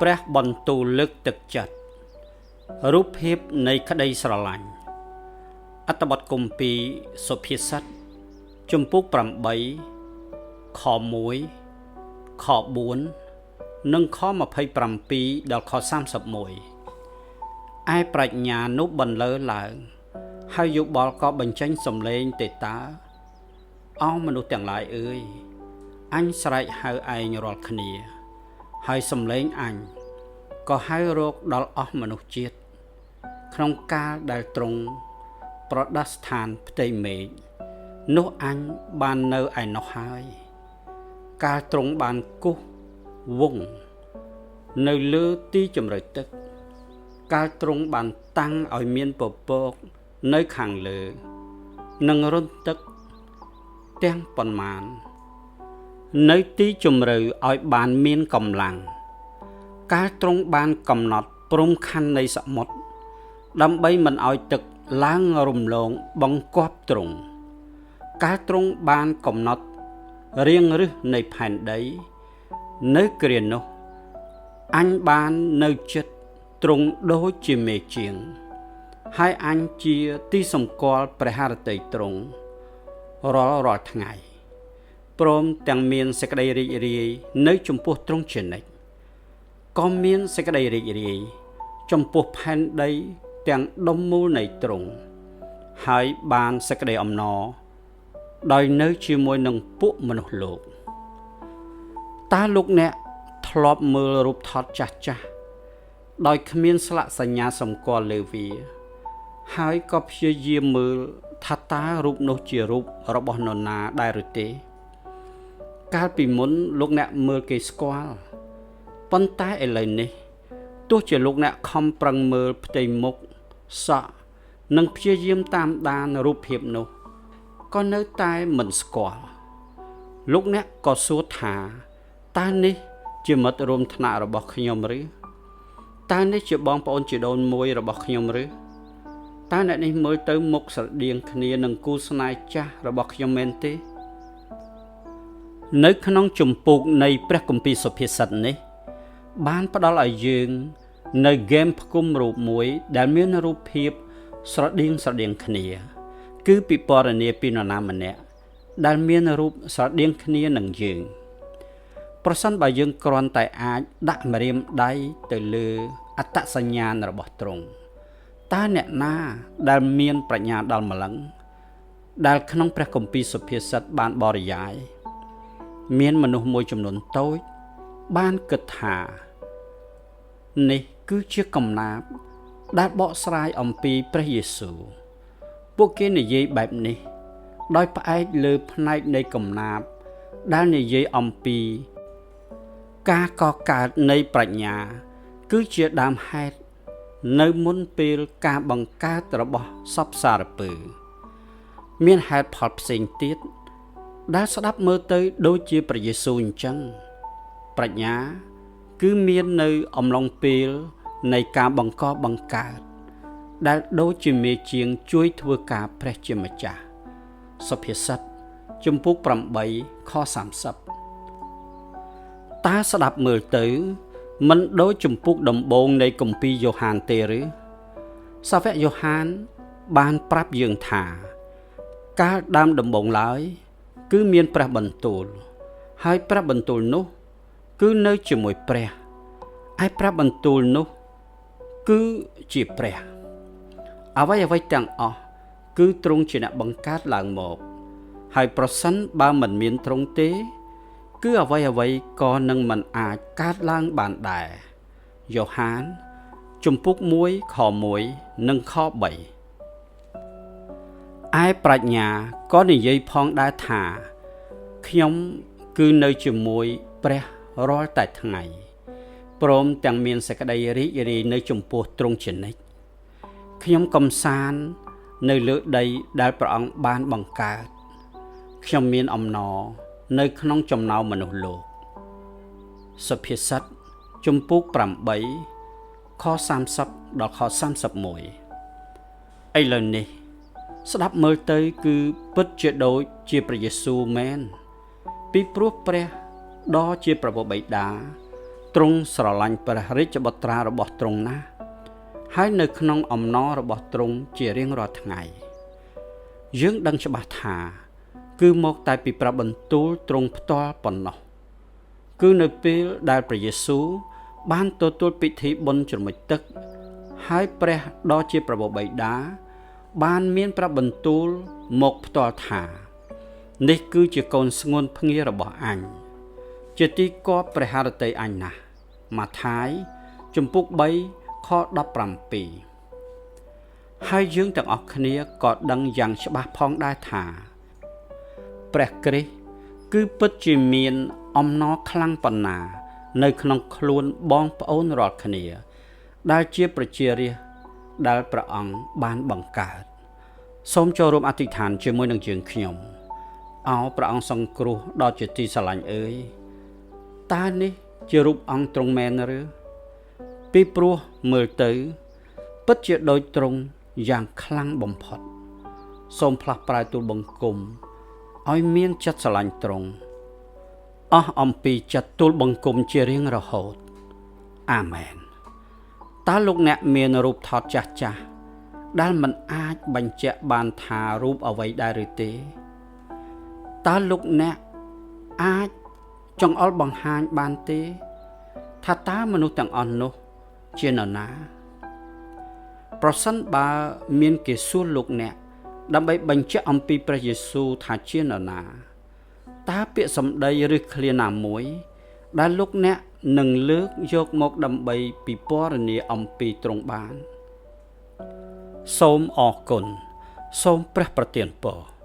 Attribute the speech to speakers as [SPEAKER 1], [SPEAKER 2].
[SPEAKER 1] ព្រះបន្ទូលលើកទឹកចិត្តរូបភាពនៃក្តីស្រឡាញ់អត្ថបទគម្ពីរសុភាសិតជំពូក8ខ1ខ4និងខ27ដល់ខ31ឯប្រាជ្ញានោះបន្លឺឡើងហើយយោបល់ក៏បញ្ចេញសំឡេងទេតើអោមនុស្សទាំងឡាយអើយអញស្រែកហៅឯងរាល់គ្នាហើយសំឡេងអញក៏ហៅរកដល់អស់មនុស្សជាតិក្នុងកាលដែលទ្រង់ប្រដាស់ស្ថានផ្ទៃមេឃនោះអញបាននៅឯនោះហើយកាលទ្រង់បានគោះវង្សនៅលើទីជម្រៅទឹកកាលទ្រង់បានតាំងឲ្យមានពពកនៅខាងលើនិងរន្ធទឹកទាំងប៉ុន្មាននៅទីជម្រៅឲ្យបានមានកម្លាំងកាលទ្រង់បានកំណត់ព្រំខណ្ឌនៃសមុទ្រដើម្បីមិនឲ្យទឹកឡើងរំលងបង្គាប់ទ្រង់កាលទ្រង់បានកំណត់រាងឫសនៃផែនដីនៅគ្រានោះអញបាននៅចិត្តទ្រង់ដូចជាមេជាងហើយអញជាទីសម្គាល់ព្រះハរតីទ្រង់រាល់ថ្ងៃព្រមទាំងមានសេចក្តីរីករាយនៅចំពោះទ្រង់ជានិច្ចក៏មានសេចក្តីរីករាយចំពោះផែនដីទាំងដុំមូលនៃទ្រង់ហើយបានសេចក្តីអំណរដោយនៅជាមួយនឹងពួកមនុស្សលោកតើលោកអ្នកធ្លាប់មើលរូបថតចាស់ដោយគ្មានស្លាកសញ្ញាសម្គាល់លើវាហើយក៏ព្យាយាមមើលថាតើរូបនោះជារូបរបស់នរណាដែរឬទេកាលពីមុនលោកអ្នកមើលគេស្គាល់ប៉ុន្តែឥឡូវនេះទោះជាលោកអ្នកខំប្រឹងមើលផ្ទៃមុខសក់និងព្យាយាមតាមដានរូបភាពនោះក៏នៅតែមិនស្គាល់លោកអ្នកក៏សួរថាតើនេះជាមិត្តរួមថ្នាក់របស់ខ្ញុំឬតើនេះជាបងប្អូនជីដូនមួយរបស់ខ្ញុំឬតើអ្នកនេះមើលទៅមុខស្រដៀងគ្នានឹងគូស្នេហ៍ចាស់របស់ខ្ញុំមែនទេនៅក្នុងជំពូកនៃព្រះគម្ពីរសុភាសិតនេះបានផ្ដល់ឲ្យយើងនៅហ្គេមផ្គុំរូបមួយដែលមានរូបភាពស្រដៀងគ្នាគឺពិពណ៌នាពីនរណាម្នាក់ដែលមានរូបស្រដៀងគ្នានឹងយើងប្រសិនបើយើងគ្រាន់តែអាចដាក់ម្រាមដៃទៅលើអត្តសញ្ញាណរបស់ទ្រង់តើអ្នកណាដែលមានប្រាជ្ញាដល់ម្លឹងដែលក្នុងព្រះគម្ពីរសុភាសិតបានបរិយាយមានមនុស្សមួយចំនួនតូចបានគិតថានេះគឺជាកំណាព្យដែលបកស្រាយអំពីព្រះយេស៊ូវពួកគេនិយាយបែបនេះដោយផ្អែកលើផ្នែកនៃកំណាព្យដែលនិយាយអំពីការកកើតនៃប្រាជ្ញាគឺជាដើមហេតុនៅមុនពេលការបង្កើតរបស់សពសារពើមានហេតុផលផ្សេងទៀតដែលស្ដាប់មើលទៅដូចជាព្រះយេស៊ូវអញ្ចឹងប្រាជ្ញាគឺមាននៅអំឡុងពេលនៃការបង្កបង្កើតដែលដូចជាមេជាងជួយធ្វើការព្រះជាម្ចាស់សុភាសិតជំពូក8ខ30តើស្ដាប់មើលទៅមិនដូចជំពូកដំបូងនៃគម្ពីរយ៉ូហានទេឬសាវកយ៉ូហានបានប្រាប់យើងថាកាលដើមដំបូងឡើយគឺមានព្រះបន្ទូលហើយព្រះបន្ទូលនោះគឺនៅជាមួយព្រះឯព្រះបន្ទូលនោះគឺជាព្រះអ្វីទាំងអស់គឺទ្រង់ជាអ្នកបង្កើតឡើងមកហើយប្រសិនបើមិនមានទ្រង់ទេគឺអ្វីក៏នឹងមិនអាចកើតឡើងបានដែរយ៉ូហានជំពូក1ខ1និងខ3ឯប្រាជ្ញាក៏និយាយផងដែរថាខ្ញុំគឺនៅជាមួយព្រះរាល់តែថ្ងៃព្រមទាំងមានសេចក្តីរីករាយនៅចំពោះទ្រង់ជានិច្ចខ្ញុំកំសាន្តនៅលើដីដែលព្រះអង្គបានបង្កើតខ្ញុំមានអំណរនៅក្នុងចំណោមមនុស្សលោកសុភាសិតជំពូក8ខ30ដល់ខ31ឥឡូវនេះស្ដាប់មើលទៅគឺពិតជាដូចជាព្រះយេស៊ូវមែនពីព្រោះព្រះដ៏ជាព្រះបិតា ទ្រង់ស្រឡាញ់ព្រះរាជបុត្រារបស់ទ្រង់ណាស់ហើយនៅក្នុងអំណររបស់ទ្រង់ជារៀងរាល់ថ្ងៃយើងដឹងច្បាស់ថាគឺមកតែពីព្រះបន្ទូលទ្រង់ផ្ទាល់ប៉ុណ្ណោះគឺនៅពេលដែលព្រះយេស៊ូវបានទទួលពិធីបុណ្យជ្រមុជទឹកហើយព្រះដ៏ជាព្រះបិតាបានមានព្រះបន្ទូលមកផ្ទាល់ថានេះគឺជាកូនស្ងួនភ្ងារបស់អញជាទីគាប់ព្រះハរតីអញណាស់ម៉ាថាយជំពូក3ខ17ហើយយើងទាំងអស់គ្នាក៏ដឹងយ៉ាងច្បាស់ផងដែរថាព្រះគ្រីស្ទគឺពិតជាមានអំណរខ្លាំងប៉ុណ្ណានៅក្នុងខ្លួនបងប្អូនរាល់គ្នាដែលជាប្រជារាស្ត្រដែលព្រះអង្គបានបង្កើតសូមចូលរួមអធិដ្ឋានជាមួយនឹងយើងខ្ញុំអោព្រះអង្គសង្គ្រោះដ៏ជាទីស្រឡាញ់អើយតើនេះជារូបអង្គទ្រង់មែនឬពីព្រោះមើលទៅពិតជាដូចទ្រង់យ៉ាងខ្លាំងបំផុតសូមផ្លាស់ប្រែទូលបង្គំឲ្យមានចិត្តស្រឡាញ់ទ្រង់អស់អំពីចិត្តទូលបង្គំជារៀងរហូតអាមែនតើលោកអ្នកមានរូបថតចាស់ៗដែលមិនអាចបញ្ជាក់បានថារូបអ្វីដែរឬទេតើលោកអ្នកអាចចង្អុលបង្ហាញបានទេថាតើមនុស្សទាំងអស់នោះជានរណាប្រសិនបើមានគេសួរលោកអ្នកដើម្បីបញ្ជាក់អំពីព្រះយេស៊ូវថាជានរណាតើពាក្យសម្ដីឬឃ្លាណាមួយដែលលោកអ្នកនឹងលើកយកមកដើម្បីពិពណ៌នាអំពីទ្រង់បានសូមអរគុណសូមព្រះប្រទានពរ